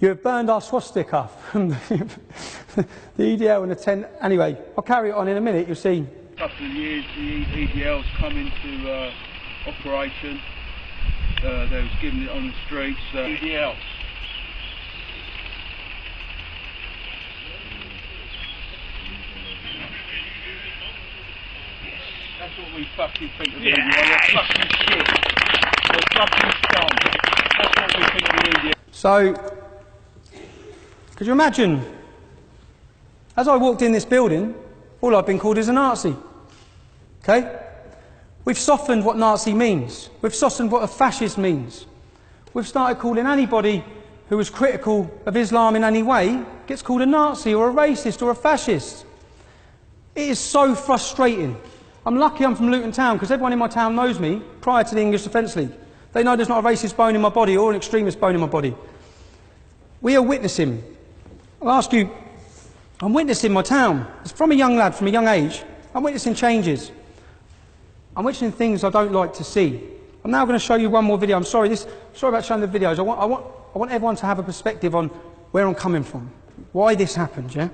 You have burned our swastika from the EDL and the tent. Anyway, I'll carry it on in a minute, you'll see. A couple of years, the EDL's come into operation. They was giving it on the streets. EDL. That's what we fucking think of the EDL. They're fucking shit. They're fucking scum. That's what we think of the EDL. So, could you imagine, as I walked in this building, all I've been called is a Nazi. Okay? We've softened what Nazi means. We've softened what a fascist means. We've started calling anybody who was critical of Islam in any way, gets called a Nazi or a racist or a fascist. It is so frustrating. I'm lucky I'm from Luton town, because everyone in my town knows me prior to the English Defence League. They know there's not a racist bone in my body or an extremist bone in my body. We are witnessing. I'll ask you, I'm witnessing my town. It's from a young lad, from a young age. I'm witnessing changes. I'm witnessing things I don't like to see. I'm now going to show you one more video. I'm sorry about showing the videos. I want everyone to have a perspective on where I'm coming from. Why this happened, yeah?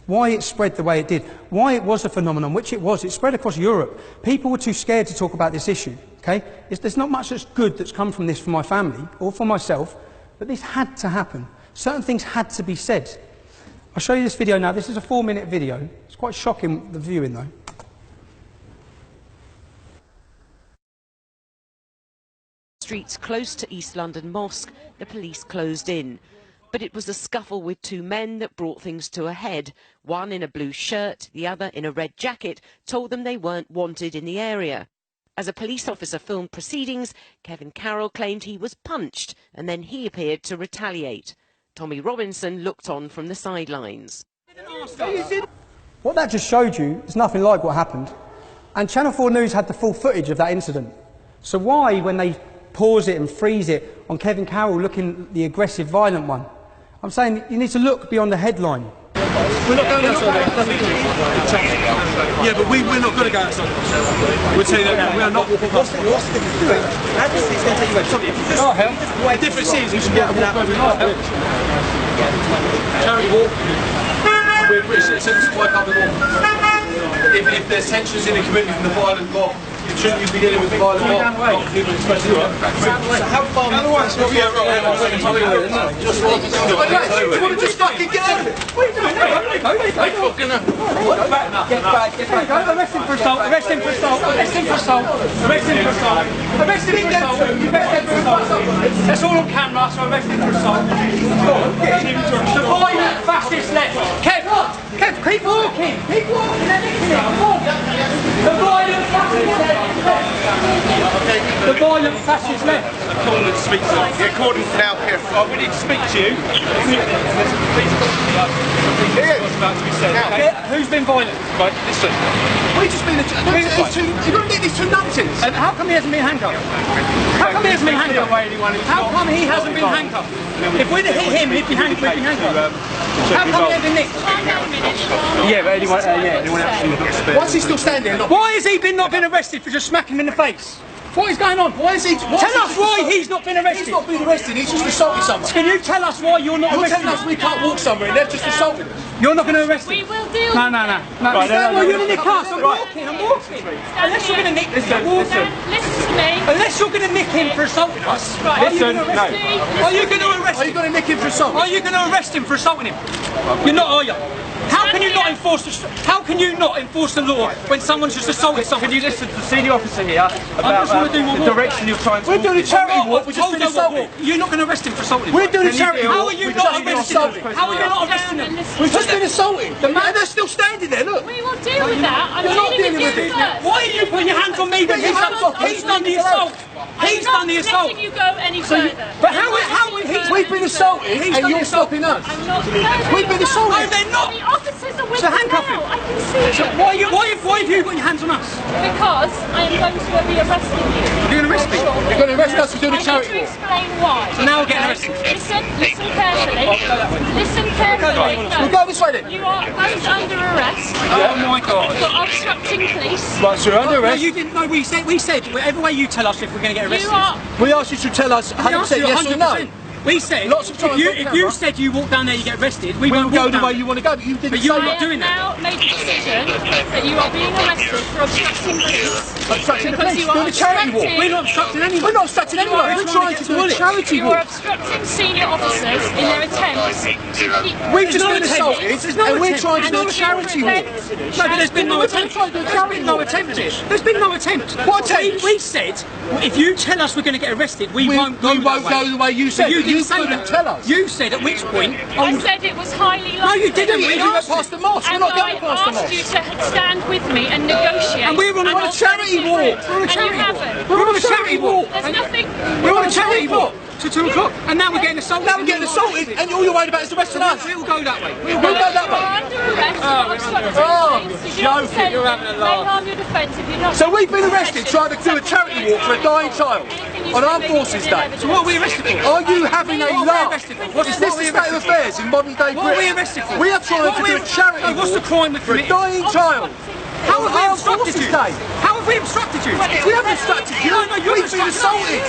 Why it spread the way it did. Why it was a phenomenon, which it was. It spread across Europe. People were too scared to talk about this issue, okay? There's not much that's good that's come from this for my family or for myself, but this had to happen. Certain things had to be said. I'll show you this video now. This is a 4-minute video. It's quite shocking, the viewing though. Streets close to East London Mosque, the police closed in. But it was a scuffle with two men that brought things to a head. One in a blue shirt, the other in a red jacket, told them they weren't wanted in the area. As a police officer filmed proceedings, Kevin Carroll claimed he was punched and then he appeared to retaliate. Tommy Robinson looked on from the sidelines. What that just showed you is nothing like what happened. And Channel 4 News had the full footage of that incident. So why, when they pause it and freeze it on Kevin Carroll looking the aggressive, violent one? I'm saying you need to look beyond the headline. We're not going outside. Yeah, but we're not going to go outside. We'll tell you that now. We are not walking past. What's the difference doing? How does it's going to take you away? The difference is you should be able to walk over. Charity walk. We're British citizens. Why can't we walk? If there's tensions in the community from the violent mob, shouldn't you be dealing with the violent mob? People expressing it. So how far? Otherwise, we'll be just want to just fucking get out of it. What are you doing? Get back. Arrest him for assault, arrest him for assault, arrest him for assault, arrest him for assault, arrest him for assault, arrest him for assault. That's all on camera, so arrest him for assault. The violent fascist left. Kev, keep walking, the violent fascist left. The violent fascist left. According to now, we need to speak to you. What's about to be said? Who's been violent? Right, listen. We've just been. You've got to get these two numptins. And how come he hasn't been handcuffed? How come he hasn't been handcuffed? How come he hasn't been handcuffed? If we'd have hit him, he'd be handcuffed. How come he hasn't been nicked? Yeah, but anyone else? Why is he still standing there? Why has he not been arrested for just smacking him in the face? What is going on? Why is he? Tell us why he's not been arrested. He's not been arrested. He's just assaulted someone. Can you tell us why you're not arrested? You're telling us we can't walk somewhere and they've just assaulted us. You're not going to arrest him? We will deal. No. Right, well, you're going to nick us. I'm walking. Unless you're going to nick listen to me. Unless you're going to nick him for assaulting us. Right. Listen, Are you going to arrest him? Are you going to nick him for assault? Are you going to arrest him for assaulting him? You're not, are you? How can you not enforce the law when someone's just assaulted someone? Can you listen to the senior officer here about the direction you're trying to We're doing a charity walk. We're just been assaulted. You're not going to arrest him for assaulting him. We're doing a charity walk. How are you not arresting him? How are you not arresting him? We've just been assaulted. The man, they're still standing there. Look. We will deal with that. I'm You're not dealing dealing with with you it. first. Why are you putting your hands on me when he's done the assault? He's done the assault. I'm not letting you go any further. But how We've been assaulted and you're stopping us. I'm not. We've been assaulted. No, they're not. The officers are with So us handcuff now. him. I can see them. Why have you got your hands on us? Because I am going to be arresting you. You're going to arrest me? You're going to arrest us for doing a I charity need to walk. explain why. So now we're getting arrested. Listen carefully. Listen carefully. We'll go this way then. You are both under arrest Oh my God. for obstructing police. Right, so you're under No, arrest. you didn't know. We said whatever way you tell us if we're going to get arrested. We asked you to tell us 100% yes or no. We said, Lots of times if you said you walk down there, you get arrested, we won't go walk the down way there. you want to go, but you didn't But say you're that. not doing that. now made the decision that you are being arrested for obstructing police. Obstructing the Because police, you are doing a charity walk. We're not obstructing anyone. We're not obstructing anyone, we're trying to do a charity You are walk. obstructing senior officers in their attempts to keep... We've just no been attempt. assaulted, There's no and we're attempt. trying to do a And charity you walk. prevent- No, but there's been no attempt. We're trying to do a There's charity been no walk. attempt. There's been no attempt. What attempt? We said, if you tell us we're going to get arrested, we won't go the way you said. But you didn't say couldn't that. tell us. You said at which point... I said it was highly likely. No, you didn't. We went past the mosque. We're And not I going past the asked you mosque. to stand with me and negotiate. And we're on a an charity alternative walk. route, We're on a and charity you walk. haven't. We're on a charity walk. There's nothing... We're on a charity walk to 2 o'clock. And now we're getting assaulted. Now we're getting assaulted, and all you're worried about is arresting us. We'll go that way. We'll go that You are way. under arrest for obstructing police. You don't say You're having a may laugh. harm your defence if you're not... So we've been arrested trying to do a charity walk for a dying child on Armed Forces Day. So what are we arrested for? Are you having a What are we laugh? arrested for? What Is this the state of affairs in modern day Britain? What are we arrested for? We are trying to do a charity No, what's the walk crime we've for a committed? dying child. How have we Armed obstructed Forces you? Day. How have we obstructed you? We haven't obstructed you. No, you're We've been assaulted.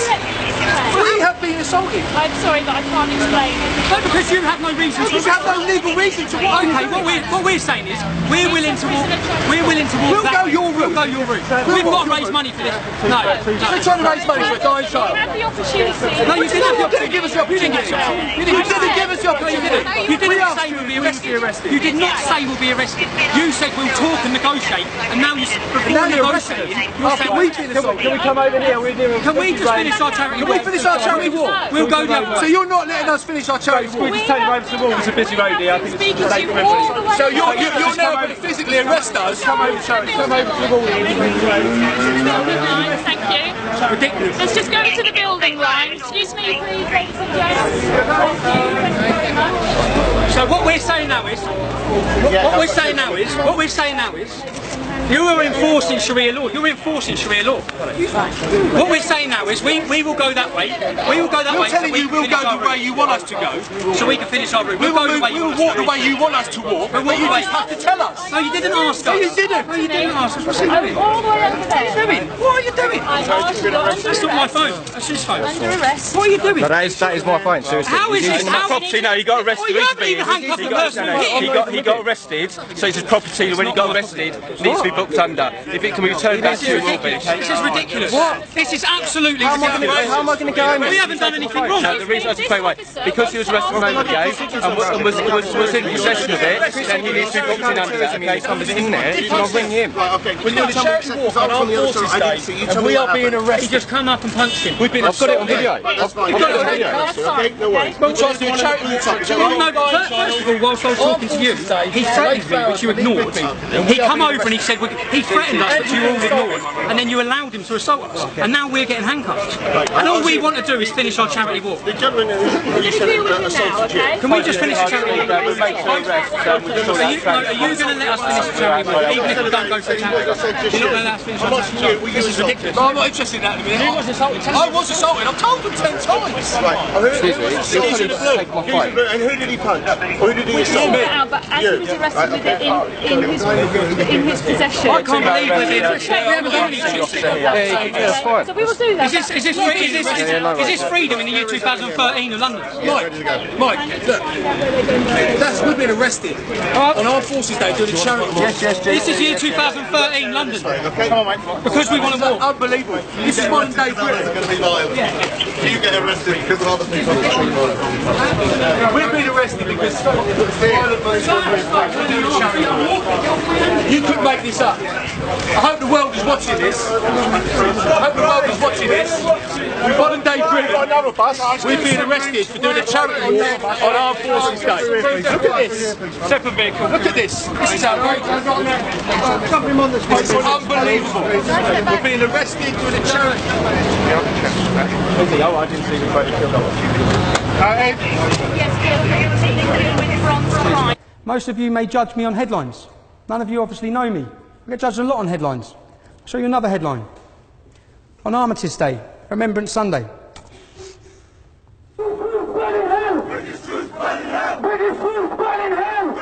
We have been assaulted. I'm sorry, but I can't explain. No, because you have no reason to. You have no legal reason to walk. Okay, what we're saying is we're willing to walk. We're willing to walk. We'll that go way. your route. We'll go your route. We'll We've walk got to your raise route. money for this. No. We're trying to raise money for a dying You child. had the opportunity. No, you didn't have the You didn't give us the opportunity. opportunity. You didn't give us the You didn't give us the opportunity. opportunity. You didn't We asked say you we'll if be we would be arrested. You did not say we'll be arrested. You said we'll talk and negotiate, and now before Now you're arresting us. negotiating, you're After saying we've been assaulted. Can we come over here? We're doing. can we just finish our charity Can walk? we finish our charity walk? We'll go the other So way. you're not letting us finish our charity Can we walk? just take them over to the wall? It's a busy road here. I think Speaking it's to you all the way. So you're now going to physically arrest us? Come over to the wall. Thank you. Ridiculous. Let's just go to the building line. Excuse me, please, ladies and gentlemen. Thank you very much. So what we're saying now is, you are enforcing Sharia law. You're enforcing Sharia law. What we're saying now is we will go that way. We will go that You're way. telling you we'll go the way you want us to go. So we can finish our route. We We'll go the will way you want us walk to the way you want us to walk, but you just have to tell us. No, you didn't ask us. No, you didn't. No, you didn't ask us. What's he I'm doing? all the way over there. Doing? What are you doing? I'm asked you're under That's not my arrest. phone. That's his phone. Under arrest. What are you doing? That is my phone. Seriously. How is this? How? Property? No, he got arrested. Well, you haven't even handcuffed the person who hit him. He got arrested. So it's his property. When he got arrested, needs to be booked under. If it can be returned back to you, it will be. This is ridiculous. What? This is absolutely ridiculous. How am I going to go home? We haven't done anything wrong. No, the reason I just wait, because he was arrested on overgay and was in possession of it, then he needs to be booked in under that. Okay, so I'm just in there. I'll ring him. We're doing a charity walk on Armed Forces Day, and we are being He arrested. just come up and punched him. We've been I've got it on assaulted. video. I've got it on video. Okay, no worries. We're trying to do a charity walk. Well, no, first of all, whilst I was talking to you, he threatened me, which you ignored. He come over and he said, he threatened us, but you all ignored. And then you allowed him to assault us. And now we're getting handcuffed. And all we want to do is finish our charity walk. We're going to deal with him now, okay? Can we just finish the charity walk? We'll make sure arrest. Are you going to let us finish the charity walk, even if we don't go for a charity walk? You're not going to let us finish our charity walk? This is ridiculous. No, I'm not interested in that in a minute. You was assaulted. I was assaulted. I've told them 10 times. Excuse me. You're going to take my phone. And who did he punch? Or who did he assault? Now, but as he was arrested with it in his possession. I can't believe we're being arrested. We haven't done anything. Yeah, that's fine. So we will do that. Is this freedom in the year 2013 of London? Mike, look. We've been arrested on Armed Forces Day doing a charity walk. This is year 2013 London. Because we want to walk. Unbelievable. This is modern day Britain. Going to be violent. You get arrested because of other people. We've been arrested because violent moves we're doing a charity walk. You couldn't make this up. I hope the world is watching this. I hope the world is watching this. In modern day Britain, we've been arrested for doing a charity walk on Armed Forces Day. Look at this. Separate vehicle. Look at this. This is outrageous. It's unbelievable. We're being arrested doing a charity. Oh, I didn't see anybody killed up. Most of you may judge me on headlines. None of you obviously know me. I get judged a lot on headlines. I'll show you another headline. On Armistice Day, Remembrance Sunday. British troops burning hell!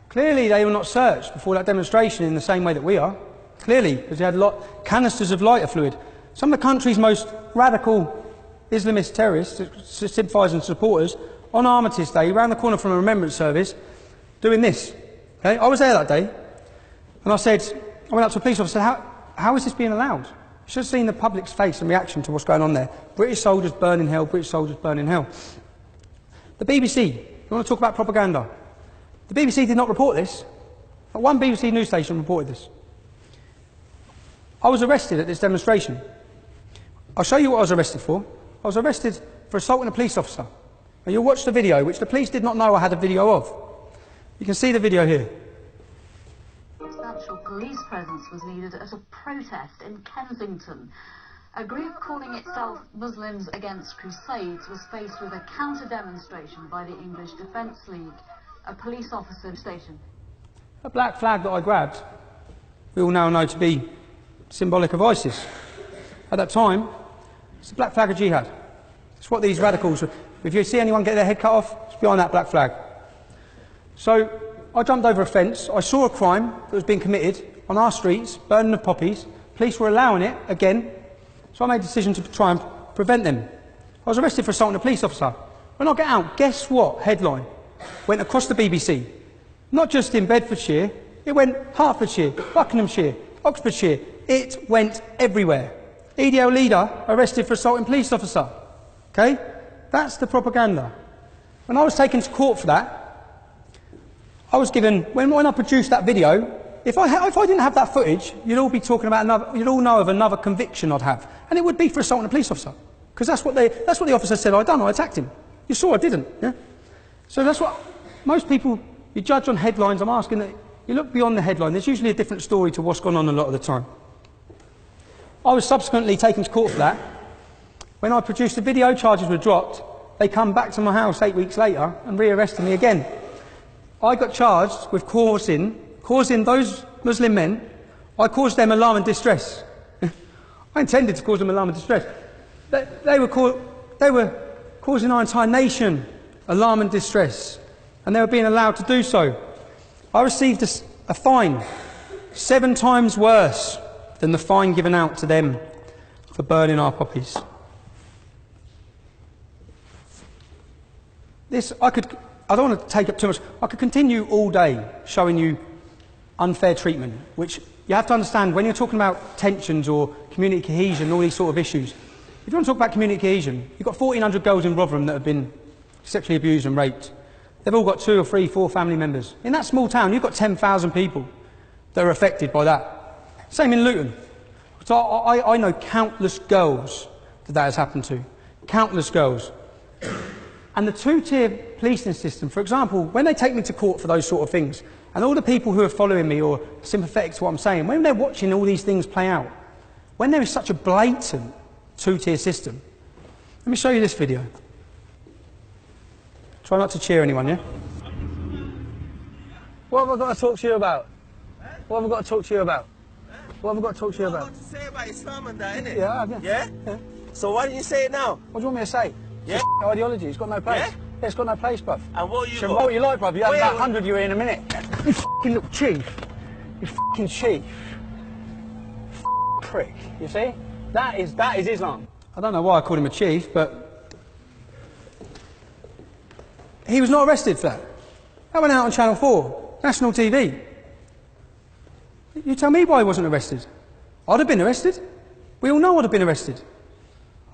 Clearly they were not searched before that demonstration in the same way that we are. Clearly, because they had canisters of lighter fluid. Some of the country's most radical Islamist terrorists, sympathisers and supporters, on Armistice Day, round the corner from a remembrance service, doing this. Okay? I was there that day, and I went up to a police officer and said, how is this being allowed? You should have seen the public's face and reaction to what's going on there. British soldiers burn in hell, British soldiers burn in hell. The BBC, you want to talk about propaganda? The BBC did not report this. Not one BBC news station reported this. I was arrested at this demonstration. I'll show you what I was arrested for. I was arrested for assaulting a police officer. And you'll watch the video, which the police did not know I had a video of. You can see the video here. Substantial police presence was needed at a protest in Kensington. A group calling itself Muslims Against Crusades was faced with a counter-demonstration by the English Defence League. A police officer station. A black flag that I grabbed, we all now know to be symbolic of ISIS. At that time, it's the black flag of jihad. It's what these radicals, if you see anyone get their head cut off, it's behind that black flag. So I jumped over a fence, I saw a crime that was being committed on our streets, burning of poppies. Police were allowing it again, so I made a decision to try and prevent them. I was arrested for assaulting a police officer. When I get out, guess what headline went across the BBC? Not just in Bedfordshire, it went Hertfordshire, Buckinghamshire, Oxfordshire. It went everywhere. EDL leader arrested for assaulting police officer. Okay? That's the propaganda. When I was taken to court for that, I was given, when I produced that video, if I didn't have that footage, you'd all be talking about you'd all know of another conviction I'd have. And it would be for assaulting a police officer. Because that's what the officer said I'd done, I attacked him. You saw I didn't, yeah? So that's what most people, you judge on headlines. I'm asking that you look beyond the headline. There's usually a different story to what's gone on a lot of the time. I was subsequently taken to court for that. When I produced the video, charges were dropped. They come back to my house 8 weeks later and re-arrested me again. I got charged with causing those Muslim men, I caused them alarm and distress. I intended to cause them alarm and distress. They were causing our entire nation alarm and distress, and they were being allowed to do so. I received a fine 7 times worse than the fine given out to them for burning our poppies. I don't want to take up too much. I could continue all day showing you unfair treatment, which you have to understand when you're talking about tensions or community cohesion, all these sort of issues. If you want to talk about community cohesion, you've got 1,400 girls in Rotherham that have been sexually abused and raped. They've all got 2 or 3, 4 family members. In that small town, you've got 10,000 people that are affected by that. Same in Luton. So I know countless girls that has happened to. Countless girls. And the 2-tier policing system, for example, when they take me to court for those sort of things, and all the people who are following me or sympathetic to what I'm saying, when they're watching all these things play out, when there is such a blatant 2-tier system, let me show you this video. Try not to cheer anyone, yeah? What have I got to talk to you about? What have I got to talk to you about? What have I got to talk to you about? What have you got to say about Islam and that, innit? Yeah, yeah. Yeah? So why didn't you say it now? What do you want me to say? Yeah? Ideology, it's got no place. Yeah? Yeah, it's got no place, bruv. And what you So got? what you like, bruv? You have Wait, about wait. 100 you in a minute. You f***ing little chief. You f***ing chief. Prick. You see? That is Islam. I don't know why I called him a chief, but he was not arrested for that. That went out on Channel 4, national TV. You tell me why he wasn't arrested. I'd have been arrested. We all know I'd have been arrested.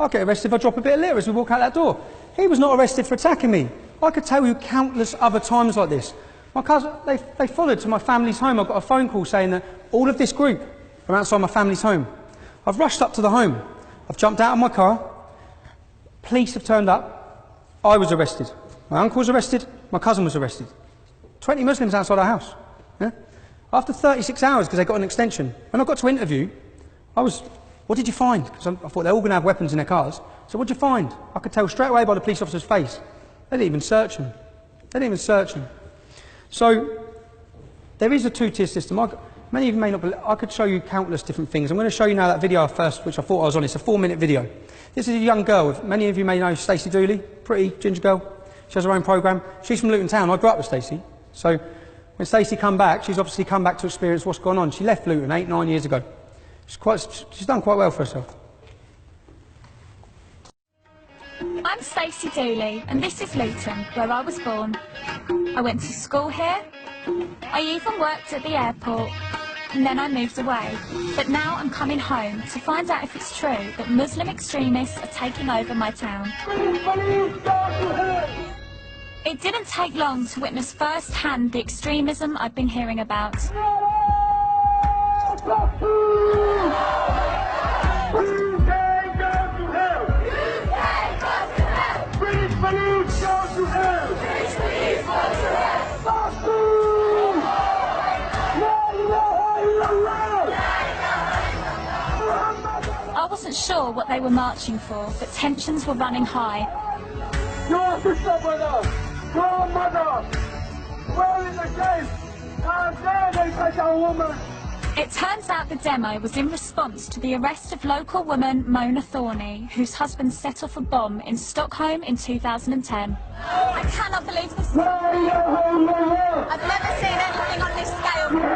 I'll get arrested if I drop a bit of litter as we walk out that door. He was not arrested for attacking me. I could tell you countless other times like this. My cousin, they followed to my family's home. I got a phone call saying that all of this group are outside my family's home. I've rushed up to the home. I've jumped out of my car. Police have turned up. I was arrested. My uncle was arrested. My cousin was arrested. 20 Muslims outside our house. Yeah? After 36 hours, because they got an extension, when I got to interview, what did you find? Because I thought they're all going to have weapons in their cars. So what did you find? I could tell straight away by the police officer's face. They didn't even search him. They didn't even search him. So there is a 2-tier system. Many of you may not believe. I could show you countless different things. I'm going to show you now that video first, which I thought I was on. It's a 4-minute video. This is a young girl. Many of you may know Stacey Dooley, pretty ginger girl. She has her own programme. She's from Luton Town. I grew up with Stacey. So when Stacey come back, she's obviously come back to experience what's gone on. She left Luton 8-9 years ago. She's done quite well for herself. I'm Stacey Dooley, and this is Luton, where I was born. I went to school here. I even worked at the airport. And then I moved away. But now I'm coming home to find out if it's true that Muslim extremists are taking over my town. It didn't take long to witness firsthand the extremism I've been hearing about. I wasn't sure what they were marching for, but tensions were running high. Your sister, brother! Your mother! Where is the case? How dare they take our woman? It turns out the demo was in response to the arrest of local woman Mona Thorney, whose husband set off a bomb in Stockholm in 2010. I cannot believe this. I've never seen anything on this scale before.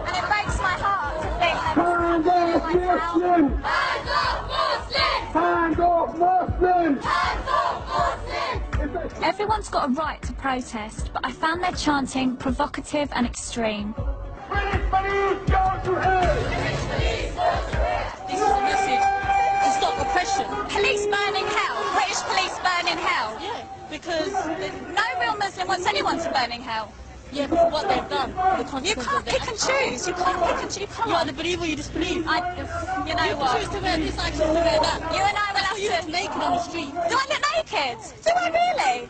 And it breaks my heart to think that Muslim! Hands off Muslims! Hands off Muslims! Hands off Muslims! Everyone's got a right to protest, but I found their chanting provocative and extreme. British police go to hell! British police go to hell! This is a message to stop oppression. Police burning hell. British police burning hell. Yeah, because no real Muslim wants anyone to burn in hell. Yeah, but for what they've done, the you can't pick and choose. You can't pick and choose. You either believe or you disbelieve. You know you what? choose to wear this, I choose to wear that. You and I will have to. You look naked on the street. Do I look naked? Do I really?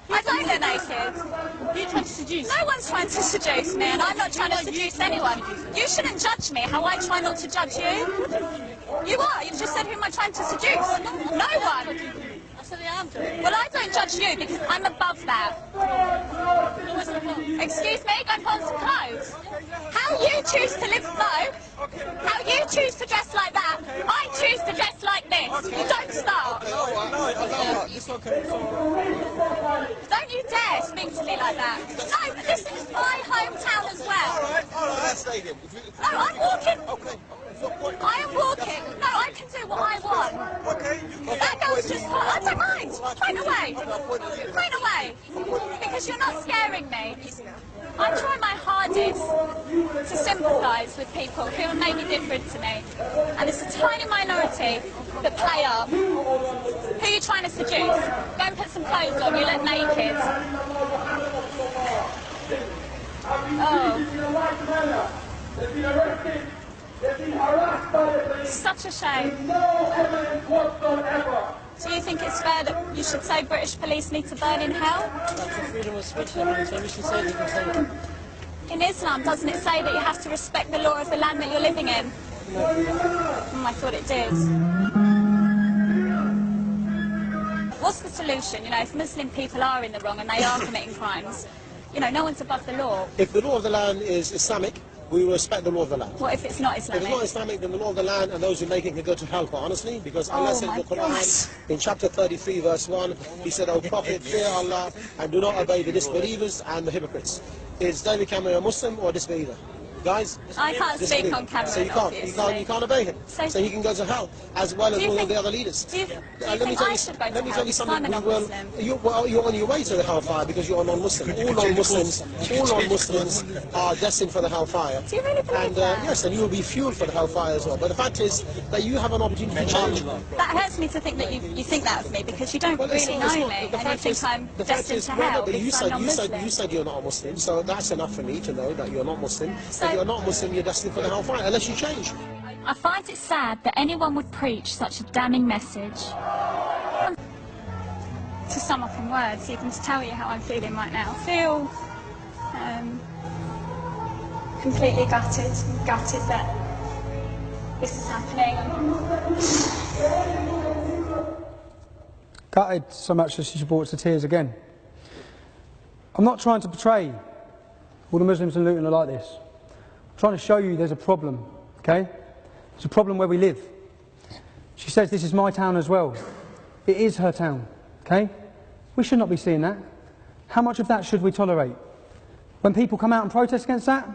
I don't look naked. You're trying to seduce. No one's trying to seduce me, and I'm not trying to seduce anyone. You shouldn't judge me how I try not to judge you. You are. You've just said who am I trying to seduce? No one. Well, I don't judge you because I'm above that. Excuse me, go and put on some clothes. How you choose to live though, how you choose to dress like that, I choose to dress like this. You don't start. Don't you dare speak to me like that. No, but this is my hometown as well. No, I'm walking. I am walking. No, I can do what I want. That girl's just... I don't mind. Point away. Point away. Because you're not scaring me. I try my hardest to sympathise with people who may be different to me. And it's a tiny minority that play up. Who are you trying to seduce? Go and put some clothes on. You look naked. Oh. Such a shame. No evidence whatsoever. Do you think it's fair that you should say British police need to burn in hell? That's your freedom of speech, so we should say you can say that. In Islam, doesn't it say that you have to respect the law of the land that you're living in? I thought it did. What's the solution? You know, if Muslim people are in the wrong and they are committing crimes, you know, no one's above the law. If the law of the land is Islamic, we will respect the law of the land. What if it's not Islamic? If it's not Islamic, then the law of the land and those who make it can go to hell, quite honestly, because Allah said in the Quran, in chapter 33, verse 1, He said, O Prophet, fear Allah and do not obey the disbelievers and the hypocrites. Is David Cameron a Muslim or a disbeliever? Guys, I can't speak on camera. So you can't obey him. So he can go to hell, as well as all of the other leaders. Let me tell you something. You're on your way to the hellfire because you're a non-Muslim. All non-Muslims are destined for the hellfire. Do you really believe that? Yes, and you will be fueled for the hellfire as well. But the fact is that you have an opportunity to change. That hurts me to think that you think that of me because you don't really know me and you think I'm destined to hell because I'm non-Muslim. You said you're not a Muslim, so that's enough for me to know that you're not Muslim. If you're not Muslim, you're destined for the hellfire, unless you change. I find it sad that anyone would preach such a damning message. To sum up in words, even to tell you how I'm feeling right now, I feel completely gutted that this is happening. Gutted so much that she brought us to tears again. I'm not trying to portray all the Muslims in Luton are like this. I'm trying to show you there's a problem, okay? It's a problem where we live. She says this is my town as well. It is her town, okay? We should not be seeing that. How much of that should we tolerate? When people come out and protest against that?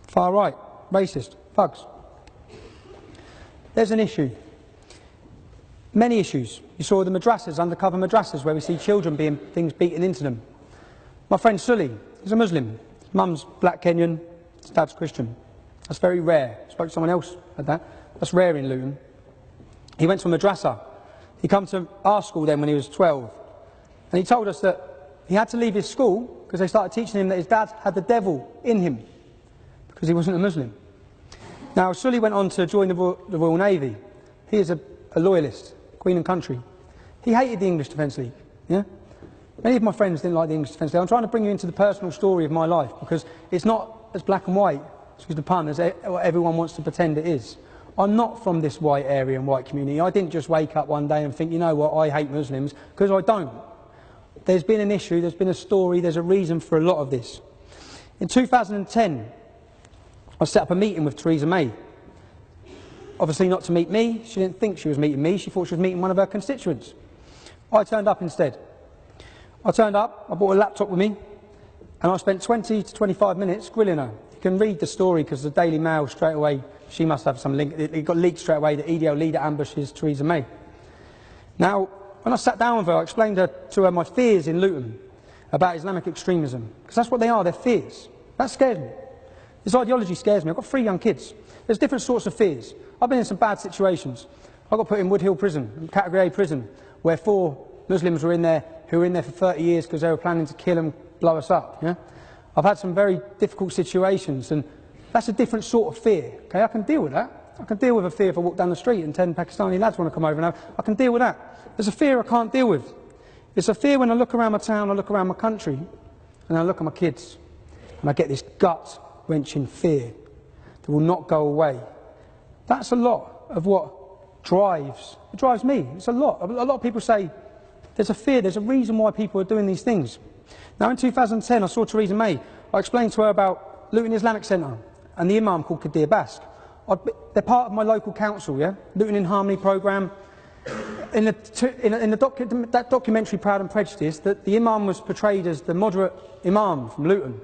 Far right, racist, thugs. There's an issue. Many issues. You saw the madrasas, undercover madrasas, where we see children being things beaten into them. My friend Sully, he's a Muslim. His mum's black Kenyan, his dad's Christian. That's very rare. I spoke to someone else at that. That's rare in Luton. He went to a madrasa. He came to our school then when he was 12. And he told us that he had to leave his school because they started teaching him that his dad had the devil in him because he wasn't a Muslim. Now, Sully went on to join the Royal Navy. He is a loyalist, Queen and country. He hated the English Defence League. Yeah? Many of my friends didn't like the English Defence League. I'm trying to bring you into the personal story of my life because it's not as black and white, excuse the pun, as what everyone wants to pretend it is. I'm not from this white area and white community. I didn't just wake up one day and think, you know what, I hate Muslims, because I don't. There's been an issue, there's been a story, there's a reason for a lot of this. In 2010, I set up a meeting with Theresa May. Obviously not to meet me, she didn't think she was meeting me, she thought she was meeting one of her constituents. I turned up instead. I turned up, I brought a laptop with me, and I spent 20 to 25 minutes grilling her. You can read the story because the Daily Mail straight away, she must have some link, it got leaked straight away that EDL leader ambushes Theresa May. Now, when I sat down with her, I explained to her my fears in Luton about Islamic extremism, because that's what they are, they're fears. That scares me. This ideology scares me. I've got 3 young kids. There's different sorts of fears. I've been in some bad situations. I got put in Wood Hill Prison, Category A prison, where 4 Muslims were in there who were in there for 30 years because they were planning to kill and blow us up. Yeah? I've had some very difficult situations, and that's a different sort of fear. Okay, I can deal with that. I can deal with a fear if I walk down the street and 10 Pakistani lads want to come over and I can deal with that. There's a fear I can't deal with. It's a fear when I look around my town, I look around my country, and I look at my kids, and I get this gut-wrenching fear that will not go away. That's a lot of what drives me. It's a lot. A lot of people say there's a fear, there's a reason why people are doing these things. Now in 2010 I saw Theresa May. I explained to her about Luton Islamic Centre and the imam called Kadir Bask. They're part of my local council, yeah? Luton in Harmony programme. In that documentary Proud and Prejudiced, that the imam was portrayed as the moderate imam from Luton.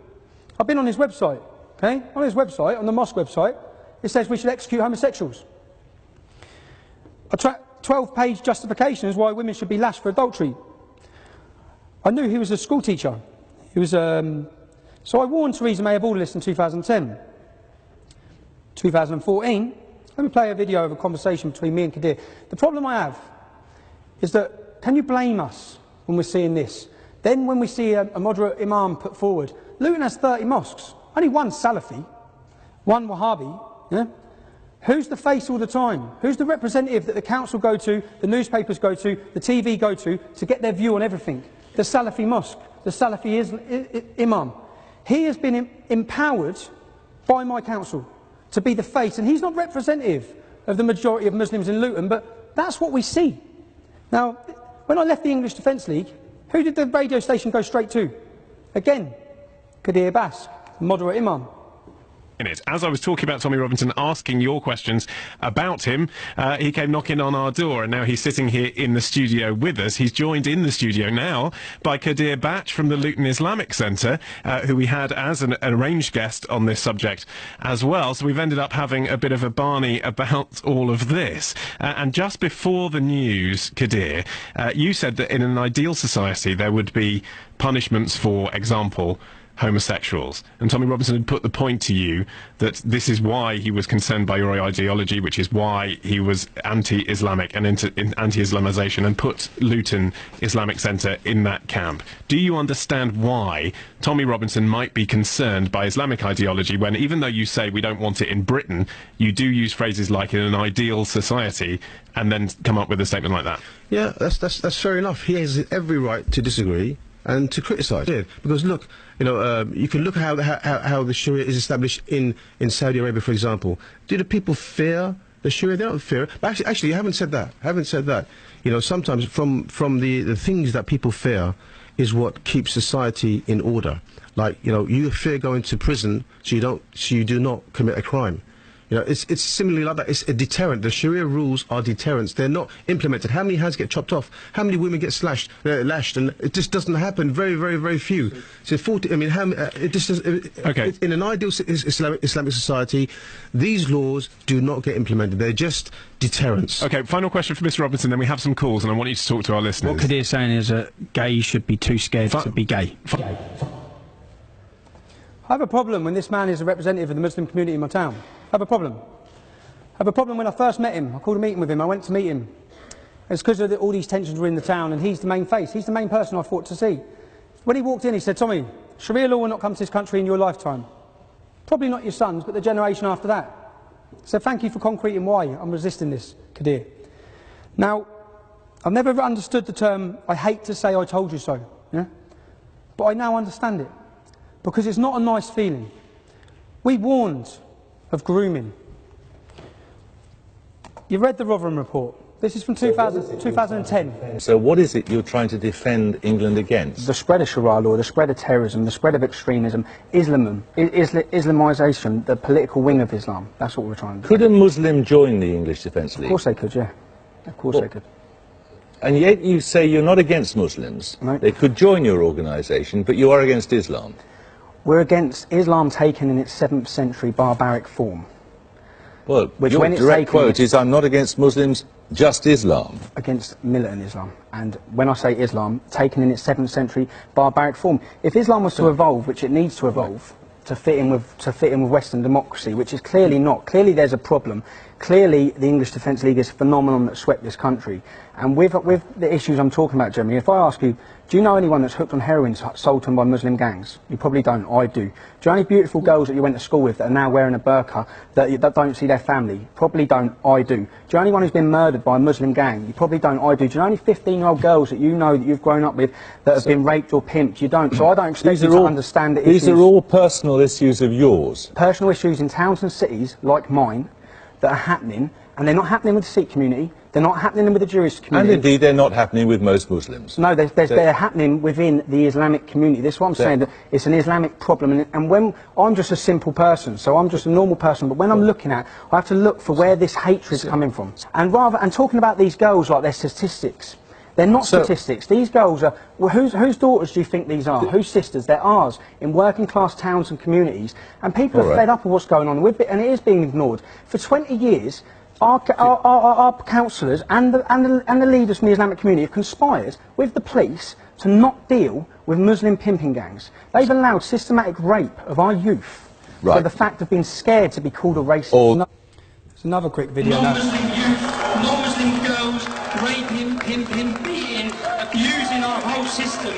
I've been on his website, okay? On his website, on the mosque website, it says we should execute homosexuals. A 12-page justification is why women should be lashed for adultery. I knew he was a school teacher. He was, so I warned Theresa May of all this in 2010. 2014, let me play a video of a conversation between me and Kadir. The problem I have is that, can you blame us when we're seeing this? Then when we see a moderate imam put forward, Luton has 30 mosques, only one Salafi, one Wahhabi, yeah? Who's the face all the time? Who's the representative that the council go to, the newspapers go to, the TV go to get their view on everything? The Salafi mosque, the Salafi imam. He has been empowered by my council to be the face, and he's not representative of the majority of Muslims in Luton, but that's what we see. Now, when I left the English Defence League, who did the radio station go straight to? Again, Kadir Bask, moderate imam. As I was talking about Tommy Robinson, asking your questions about him, he came knocking on our door, and now he's sitting here in the studio with us. He's joined in the studio now by Kadir Bash from the Luton Islamic Centre, who we had as an arranged guest on this subject as well. So we've ended up having a bit of a Barney about all of this. And just before the news, Kadir, you said that in an ideal society there would be punishments for example, homosexuals. And Tommy Robinson had put the point to you that this is why he was concerned by your ideology, which is why he was anti-Islamic and anti-Islamisation, and put Luton Islamic Centre in that camp. Do you understand why Tommy Robinson might be concerned by Islamic ideology when, even though you say we don't want it in Britain, you do use phrases like in an ideal society and then come up with a statement like that? Yeah, that's fair enough. He has every right to disagree and to criticise it, because look, you know, you can look at how the Sharia is established in Saudi Arabia, for example. Do the people fear the Sharia? They don't fear it. But actually, I haven't said that. You know, sometimes from the things that people fear is what keeps society in order. Like, you know, you fear going to prison, so you do not commit a crime. You know, it's similarly like that. It's a deterrent. The Sharia rules are deterrents. They're not implemented. How many hands get chopped off? How many women get lashed? And it just doesn't happen. Very, very, very few. So 40. I mean, it just in an ideal Islamic society, these laws do not get implemented. They're just deterrents. Okay, final question for Mr. Robinson, then we have some calls, and I want you to talk to our listeners. What Kadir's saying is that gays should be too scared to be gay. I have a problem when this man is a representative of the Muslim community in my town. I have a problem. I have a problem when I first met him. I called a meeting with him. I went to meet him. It's because all these tensions were in the town, and he's the main face. He's the main person I thought to see. When he walked in, he said, "Tommy, Sharia law will not come to this country in your lifetime. Probably not your sons, but the generation after that." So thank you for concreting why I'm resisting this, Kadir. Now, I've never understood the term, I hate to say I told you so, yeah? But I now understand it, because it's not a nice feeling. We warned of grooming. You read the Rotherham report. This is from 2010. So what is it you're trying to defend England against? The spread of Sharia law, the spread of terrorism, the spread of extremism, Islamisation, the political wing of Islam. That's what we're trying to do. Could a Muslim join the English Defence League? Of course they could, yeah. Of course they could. And yet you say you're not against Muslims. Right. They could join your organisation, but you are against Islam. We're against Islam taken in its 7th century barbaric form. Well, your direct quote is, "I'm not against Muslims, just Islam." Against militant Islam. And when I say Islam, taken in its 7th century barbaric form. If Islam was to evolve, which it needs to evolve, to fit in with Western democracy, which is clearly not. Clearly there's a problem. Clearly the English Defence League is a phenomenon that swept this country. And with the issues I'm talking about, Jeremy, if I ask you, do you know anyone that's hooked on heroin sold to them by Muslim gangs? You probably don't. I do. Do you know any beautiful girls that you went to school with that are now wearing a burqa that don't see their family? Probably don't. I do. Do you know anyone who's been murdered by a Muslim gang? You probably don't. I do. Do you know any 15-year-old girls that you know that you've grown up with that have been raped or pimped? You don't. So I don't expect you to understand the issues. These are all personal issues of yours. Personal issues in towns and cities like mine that are happening, and they're not happening with the Sikh community. They're not happening with the Jewish community. And indeed, they're not happening with most Muslims. No, they're happening within the Islamic community. This is what I'm saying, that it's an Islamic problem. And when I'm just a simple person, so I'm just a normal person, but when I'm looking at, I have to look for where this hatred's coming from. And talking about these girls like they're statistics. They're not statistics. These girls are, well, whose daughters do you think these are? Whose sisters? They're ours, in working class towns and communities. And people are fed up with what's going on, and it is being ignored. For 20 years, our councillors and the leaders from the Islamic community have conspired with the police to not deal with Muslim pimping gangs. They've allowed systematic rape of our youth for the fact of being scared to be called a racist. There's another quick video now. Non-Muslim youth, non-Muslim girls, raping, pimping, beating, abusing our whole system.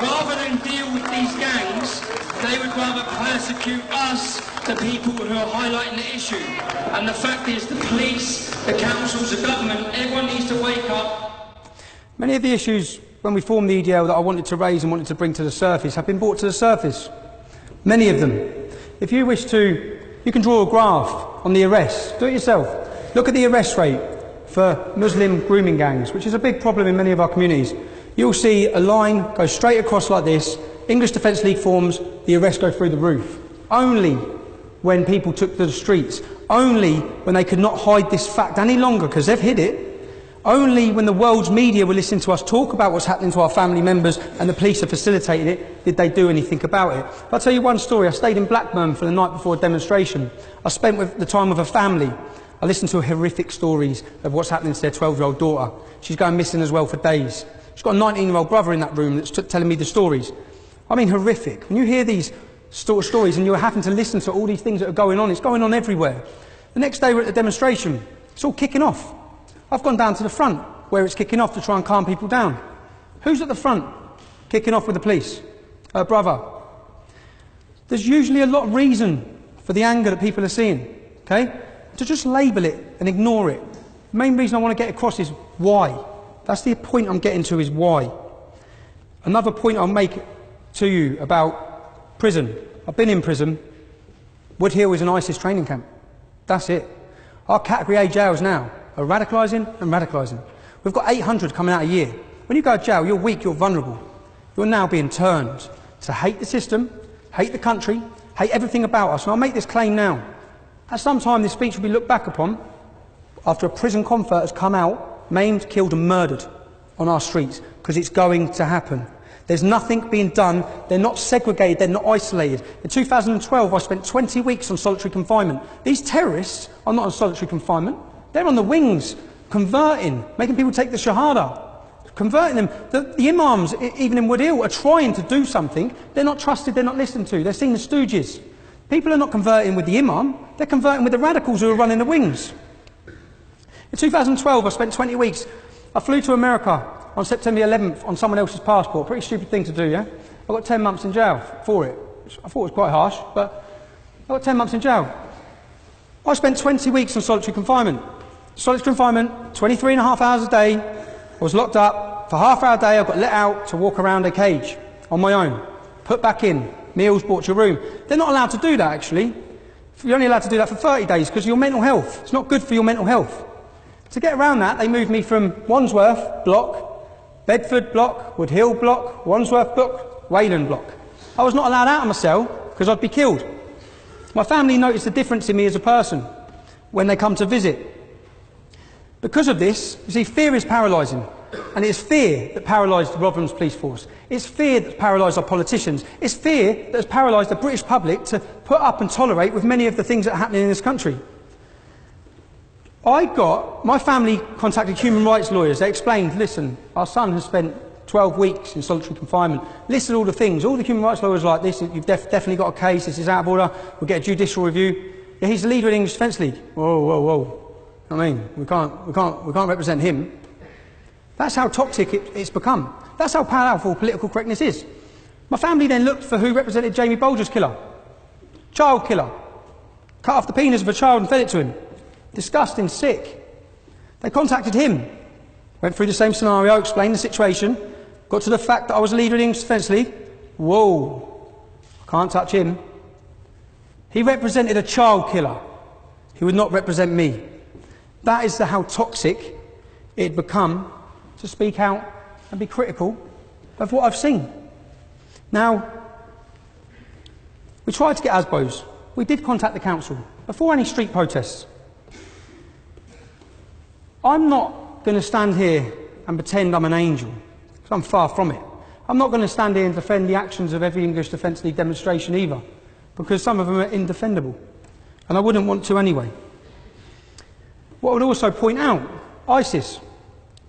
Rather than deal with these gangs, they would rather persecute us, the people who are highlighting the issue. And the fact is, the police, the councils, the government, everyone needs to wake up. Many of the issues when we formed the EDL that I wanted to raise and wanted to bring to the surface have been brought to the surface. Many of them. If you wish to, you can draw a graph on the arrests. Do it yourself. Look at the arrest rate for Muslim grooming gangs, which is a big problem in many of our communities. You'll see a line go straight across like this. English Defence League forms, the arrests go through the roof. Only when people took to the streets, only when they could not hide this fact any longer, because they've hid it, only when the world's media were listening to us talk about what's happening to our family members and the police are facilitating it, did they do anything about it. I'll tell you one story. I stayed in Blackburn for the night before a demonstration. I spent the time with a family. I listened to horrific stories of what's happening to their 12-year-old daughter. She's going missing as well for days. She's got a 19-year-old brother in that room that's telling me the stories. I mean, horrific. When you hear these stories and you're having to listen to all these things that are going on, it's going on everywhere. The next day we're at the demonstration. It's all kicking off. I've gone down to the front where it's kicking off to try and calm people down. Who's at the front kicking off with the police? Her brother. There's usually a lot of reason for the anger that people are seeing, okay? To just label it and ignore it. The main reason I want to get across is why. That's the point I'm getting to, is why. Another point I'll make to you about prison. I've been in prison. Wood Hill is an ISIS training camp. That's it. Our category A jails now are radicalising and radicalising. We've got 800 coming out a year. When you go to jail, you're weak, you're vulnerable. You're now being turned to hate the system, hate the country, hate everything about us. And I'll make this claim now. At some time, this speech will be looked back upon after a prison convert has come out, maimed, killed and murdered on our streets, because it's going to happen. There's nothing being done. They're not segregated. They're not isolated. In 2012, I spent 20 weeks on solitary confinement. These terrorists are not on solitary confinement. They're on the wings, converting, making people take the Shahada, converting them. The imams, even in Woodhill, are trying to do something. They're not trusted. They're not listened to. They're seen as stooges. People are not converting with the imam. They're converting with the radicals who are running the wings. In 2012, I spent 20 weeks. I flew to America on September 11th on someone else's passport. Pretty stupid thing to do, yeah? I got 10 months in jail for it. I thought it was quite harsh, but I got 10 months in jail. I spent 20 weeks on solitary confinement. Solitary confinement, 23 and a half hours a day. I was locked up. For half hour a day, I got let out to walk around a cage on my own. Put back in. Meals brought to your room. They're not allowed to do that, actually. You're only allowed to do that for 30 days because of your mental health. It's not good for your mental health. To get around that, they moved me from Wandsworth block, Bedford block, Woodhill block, Wandsworth block, Wayland block. I was not allowed out of my cell because I'd be killed. My family noticed the difference in me as a person when they come to visit. Because of this, you see, fear is paralysing. And it's fear that paralysed the Rotherham's police force. It's fear that's paralysed our politicians. It's fear that has paralysed the British public to put up and tolerate with many of the things that are happening in this country. My family contacted human rights lawyers. They explained, listen, our son has spent 12 weeks in solitary confinement. Listed all the things. All the human rights lawyers were like, this, you've definitely got a case, this is out of order, we'll get a judicial review. Yeah, he's the leader of the English Defence League. Whoa, whoa, whoa. I mean, we can't represent him. That's how toxic it's become. That's how powerful political correctness is. My family then looked for who represented Jamie Bolger's killer. Child killer. Cut off the penis of a child and fed it to him. Disgusting, sick. They contacted him. Went through the same scenario, explained the situation. Got to the fact that I was a leader of the English Defence League. Whoa. Can't touch him. He represented a child killer. He would not represent me. That is how toxic it had become to speak out and be critical of what I've seen. Now, we tried to get ASBOs. We did contact the council before any street protests. I'm not going to stand here and pretend I'm an angel, because I'm far from it. I'm not going to stand here and defend the actions of every English Defence League demonstration either, because some of them are indefendable, and I wouldn't want to anyway. What I would also point out, ISIS.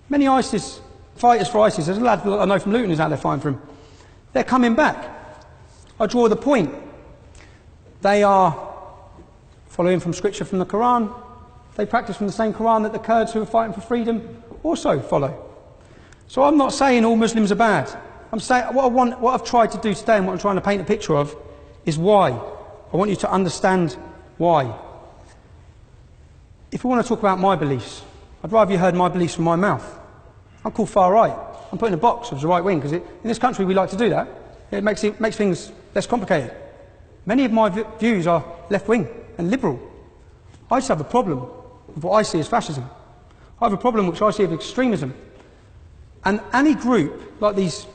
Many ISIS fighters for ISIS, there's a lad I know from Luton who's out there fighting for him. They're coming back. I draw the point. They are following from scripture from the Quran. They practice from the same Quran that the Kurds who are fighting for freedom also follow. So I'm not saying all Muslims are bad. I'm saying what I've tried to do today and what I'm trying to paint a picture of is why. I want you to understand why. If we want to talk about my beliefs, I'd rather you heard my beliefs from my mouth. I'm called far right. I'm put in a box of the right wing because in this country we like to do that. It makes things less complicated. Many of my views are left wing and liberal. I just have a problem with what I see as fascism. I have a problem which I see as extremism. And any group like these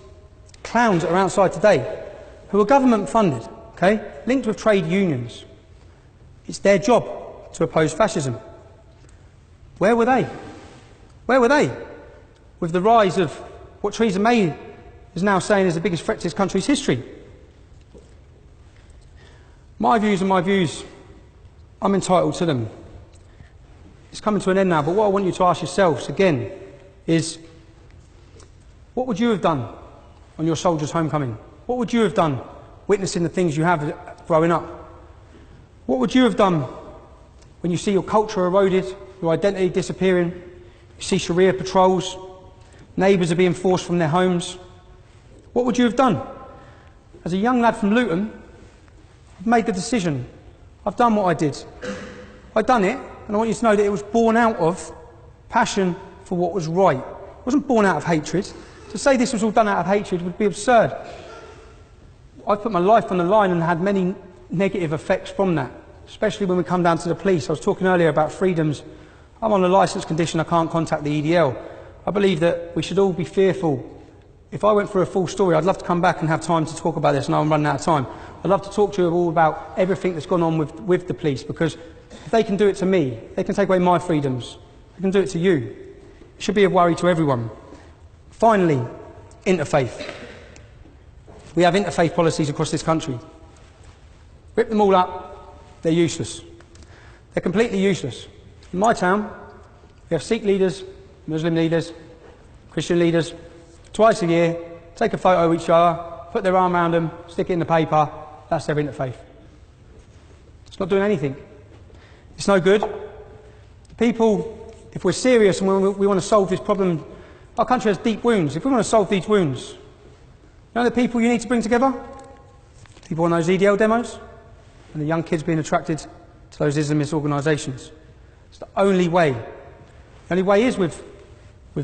clowns that are outside today, who are government funded, okay, linked with trade unions, it's their job to oppose fascism. Where were they? Where were they with the rise of what Theresa May is now saying is the biggest threat to this country's history? My views are my views. I'm entitled to them. It's coming to an end now, but what I want you to ask yourselves again is, what would you have done on your soldier's homecoming? What would you have done witnessing the things you have growing up? What would you have done when you see your culture eroded, your identity disappearing, you see Sharia patrols, neighbours are being forced from their homes? What would you have done? As a young lad from Luton, I've made the decision. I've done what I did. I've done it, and I want you to know that it was born out of passion for what was right. It wasn't born out of hatred. To say this was all done out of hatred would be absurd. I've put my life on the line and had many negative effects from that, especially when we come down to the police. I was talking earlier about freedoms. I'm on a licence condition, I can't contact the EDL. I believe that we should all be fearful. If I went through a full story, I'd love to come back and have time to talk about this, and I'm running out of time. I'd love to talk to you all about everything that's gone on with the police, because If they can do it to me, they can take away my freedoms, they can do it to you. It should be a worry to everyone. Finally, interfaith. We have interfaith policies across this country. Rip them all up, they're useless. They're completely useless. In my town, we have Sikh leaders, Muslim leaders, Christian leaders, twice a year, take a photo of each other, put their arm around them, stick it in the paper, that's their interfaith. It's not doing anything. It's no good. People, if we're serious and we want to solve this problem, our country has deep wounds. If we want to solve these wounds, you know the people you need to bring together? People on those EDL demos and the young kids being attracted to those Islamist organisations. It's the only way. The only way is with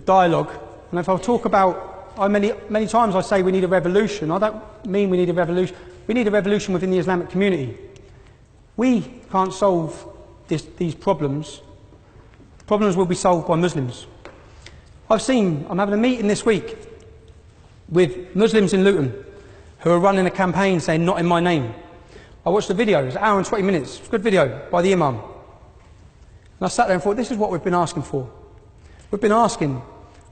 dialogue. And if I talk about, many times I say we need a revolution, I don't mean we need a revolution. We need a revolution within the Islamic community. We can't solve these problems. The problems will be solved by Muslims. I'm having a meeting this week with Muslims in Luton who are running a campaign saying, "Not in my name." I watched the video, it was an hour and 20 minutes, it's a good video by the Imam. And I sat there and thought, this is what we've been asking for. We've been asking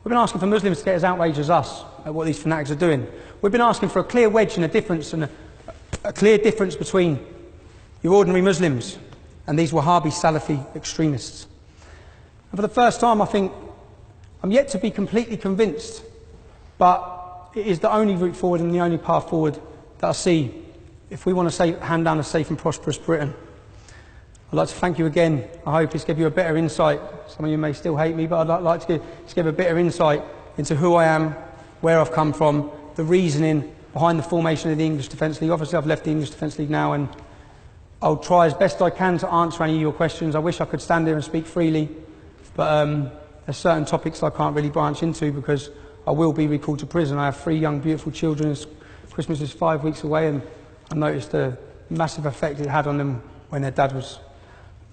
for Muslims to get as outraged as us at what these fanatics are doing. We've been asking for a clear wedge and a difference, and a clear difference between your ordinary Muslims and these Wahhabi Salafi extremists. And for the first time, I think, I'm yet to be completely convinced, but it is the only route forward and the only path forward that I see if we want to hand down a safe and prosperous Britain. I'd like to thank you again. I hope it's given you a better insight. Some of you may still hate me, but I'd like to give a better insight into who I am, where I've come from, the reasoning behind the formation of the English Defence League. Obviously, I've left the English Defence League now, and I'll try as best I can to answer any of your questions. I wish I could stand here and speak freely, but there's certain topics I can't really branch into because I will be recalled to prison. I have 3 young, beautiful children. Christmas is 5 weeks away, and I noticed the massive effect it had on them when their dad was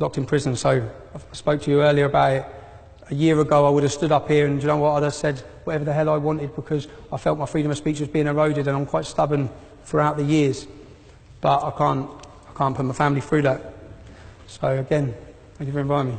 locked in prison. So I spoke to you earlier about it. A year ago I would have stood up here and, you know what, I'd have said whatever the hell I wanted because I felt my freedom of speech was being eroded, and I'm quite stubborn throughout the years. But I can't put my family through that. So again, thank you for inviting me.